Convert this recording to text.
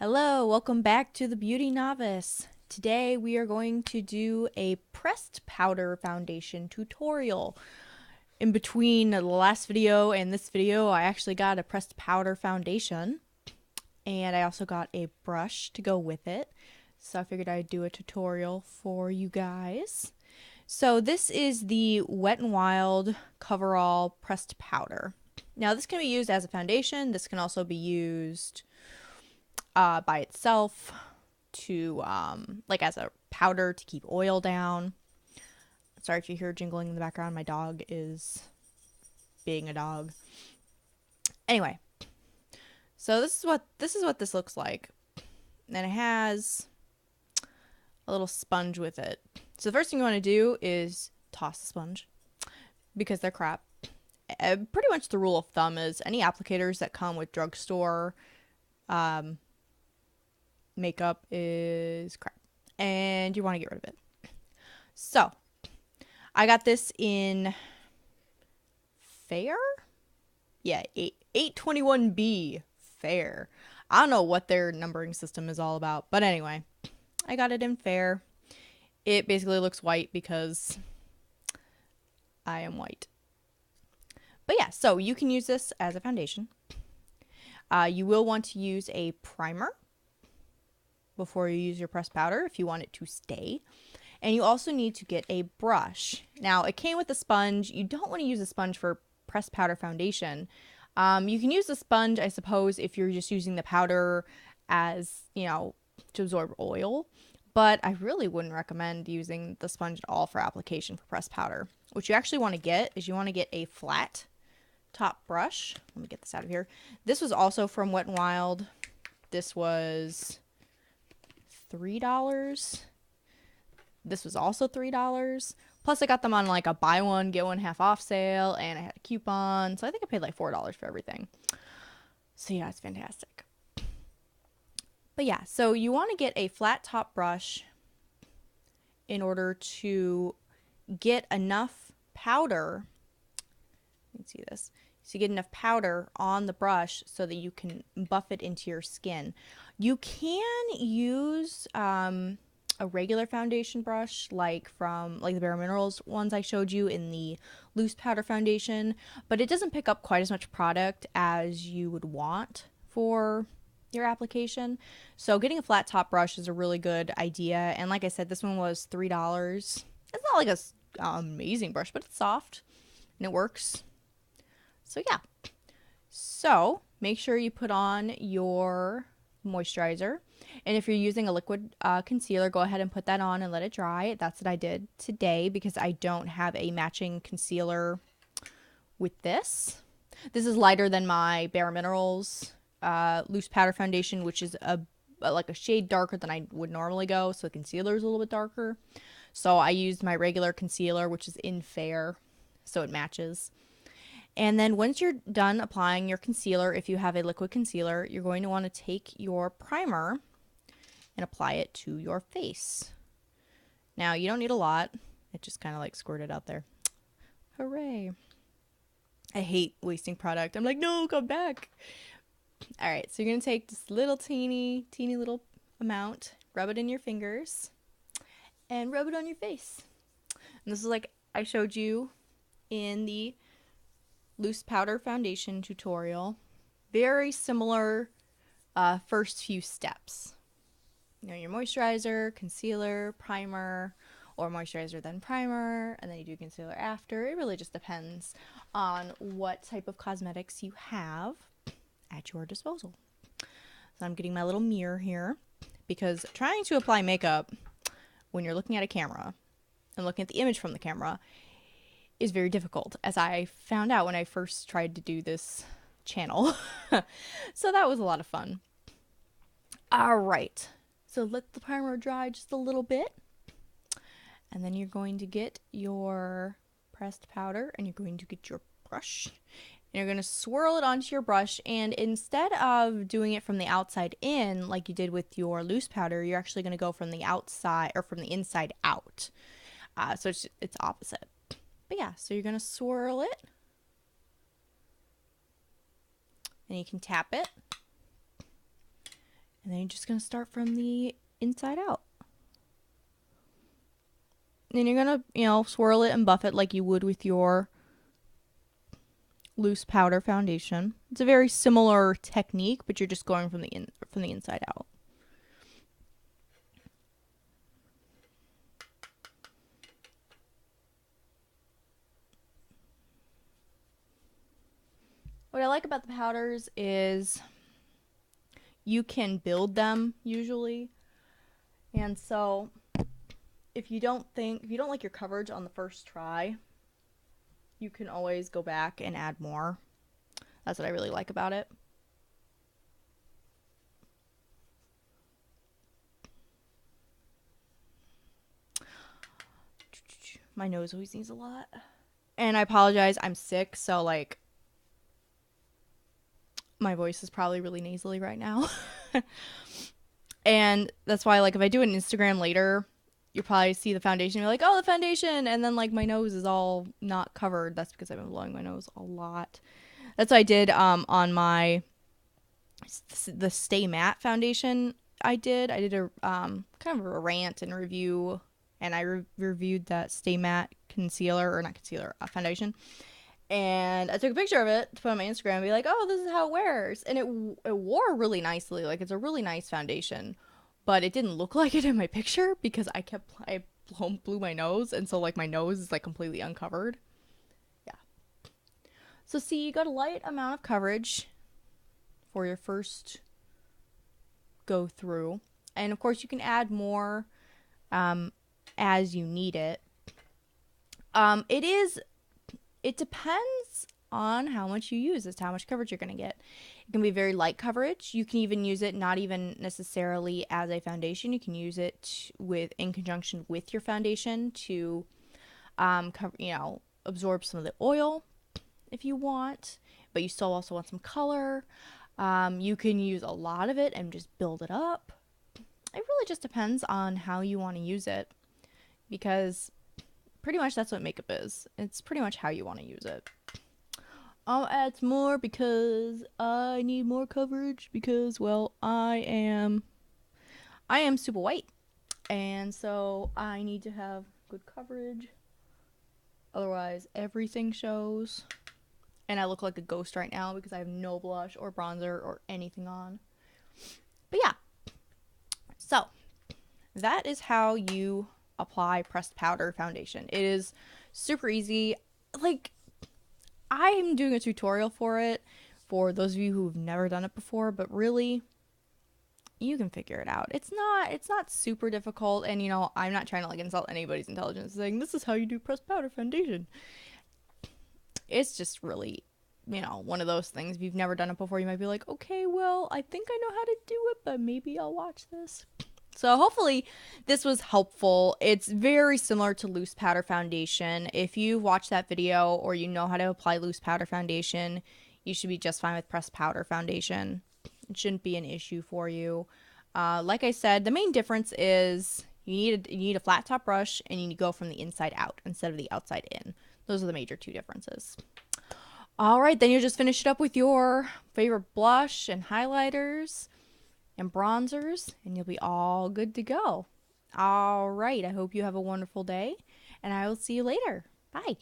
Hello, welcome back to the Beauty Novice. Today we are going to do a pressed powder foundation tutorial. In between the last video and this video, I actually got a pressed powder foundation, and I also got a brush to go with it. So I figured I'd do a tutorial for you guys. So this is the Wet n Wild Coverall Pressed Powder. Now this can be used as a foundation. This can also be used by itself to like as a powder to keep oil down. Sorry if you hear jingling in the background. My dog is being a dog. Anyway, so this is what this looks like, and it has a little sponge with it. So the first thing you want to do is toss the sponge because they're crap. Pretty much the rule of thumb is any applicators that come with drugstore makeup is crap, and you want to get rid of it. So I got this in Fair, yeah, 821B Fair. I don't know what their numbering system is all about, but anyway, I got it in Fair. It basically looks white because I am white. But yeah, so you can use this as a foundation. You will want to use a primer before you use your pressed powder if you want it to stay. And you also need to get a brush. Now, it came with a sponge. You don't want to use a sponge for pressed powder foundation. You can use the sponge, I suppose, if you're just using the powder as, to absorb oil. But I really wouldn't recommend using the sponge at all for application for pressed powder. What you actually want to get is you want to get a flat top brush. Let me get this out of here. This was also from Wet n Wild. This was $3. This was also $3. Plus I got them on like a buy one get one half off sale, and I had a coupon, so I think I paid like $4 for everything. So yeah, it's fantastic. But yeah, so you want to get a flat top brush in order to get enough powder. You can see this. So you get enough powder on the brush so that you can buff it into your skin. You can use a regular foundation brush like the Bare Minerals ones I showed you in the loose powder foundation, but it doesn't pick up quite as much product as you would want for your application. So getting a flat top brush is a really good idea. And like I said, this one was $3. It's not like a amazing brush, but it's soft and it works. So yeah, so make sure you put on your moisturizer, and if you're using a liquid concealer, go ahead and put that on and let it dry. That's what I did today because I don't have a matching concealer with this. This is lighter than my Bare Minerals loose powder foundation, which is like a shade darker than I would normally go, so the concealer is a little bit darker. So I used my regular concealer, which is in Fair, so it matches. And then once you're done applying your concealer, if you have a liquid concealer, you're going to want to take your primer and apply it to your face. Now, you don't need a lot. It just kind of like squirted out there. Hooray. I hate wasting product. I'm like, no, come back. All right, so you're going to take this little teeny little amount, rub it in your fingers, and rub it on your face. And this is like I showed you in the loose powder foundation tutorial. Very similar first few steps. Your moisturizer, concealer, primer, or moisturizer then primer, and then you do concealer after. It really just depends on what type of cosmetics you have at your disposal. So I'm getting my little mirror here because trying to apply makeup when you're looking at a camera and looking at the image from the camera is very difficult, as I found out when I first tried to do this channel. So that was a lot of fun. All right, so let the primer dry just a little bit, and then you're going to get your pressed powder, and you're going to get your brush, and you're going to swirl it onto your brush. And instead of doing it from the outside in like you did with your loose powder, you're actually going to go from the outside or from the inside out. So it's opposite. But yeah, so you're going to swirl it, and you can tap it, And then you're just going to start from the inside out. Then you're going to, swirl it and buff it like you would with your loose powder foundation. It's a very similar technique, but you're just going from the inside out. What I like about the powders is you can build them usually. And so if you don't like your coverage on the first try, you can always go back and add more. That's what I really like about it. My nose always needs a lot. And I apologize, I'm sick, so like my voice is probably really nasally right now. And that's why, like, if I do an Instagram later, you'll probably see the foundation and be like, oh, the foundation, and then like my nose is all not covered. That's because I've been blowing my nose a lot. That's what I did on the Stay Matte foundation. I did a kind of a rant and review, and I reviewed that Stay Matte concealer, or not concealer, foundation. And I took a picture of it to put on my Instagram and be like, oh, this is how it wears. And it wore really nicely. Like, it's a really nice foundation. But it didn't look like it in my picture because I blew my nose. And so, like, my nose is, like, completely uncovered. Yeah. So, see, you got a light amount of coverage for your first go through. And, of course, you can add more as you need it. It depends on how much you use as to how much coverage you're going to get. It can be very light coverage. You can even use it not even necessarily as a foundation. You can use it in conjunction with your foundation to absorb some of the oil if you want, but you still also want some color. You can use a lot of it and just build it up. It really just depends on how you want to use it, because pretty much that's what makeup is. It's pretty much how you want to use it. I'll add some more because I need more coverage because, well, I am super white. And so I need to have good coverage. Otherwise, everything shows. And I look like a ghost right now because I have no blush or bronzer or anything on. But yeah. So, that is how you apply pressed powder foundation. It is super easy. Like, I am doing a tutorial for it for those of you who've never done it before, but really you can figure it out. It's not super difficult, and I'm not trying to like insult anybody's intelligence saying this is how you do pressed powder foundation. It's just really, one of those things. If you've never done it before, you might be like, okay, well, I think I know how to do it, but maybe I'll watch this. So hopefully this was helpful. It's very similar to loose powder foundation. If you watch that video or you know how to apply loose powder foundation, you should be just fine with pressed powder foundation. It shouldn't be an issue for you. Like I said, the main difference is you need a flat top brush, and you need to go from the inside out instead of the outside in. Those are the major two differences. All right, then you just finish it up with your favorite blush and highlighters and bronzers, and you'll be all good to go. All right, I hope you have a wonderful day, and I will see you later. Bye.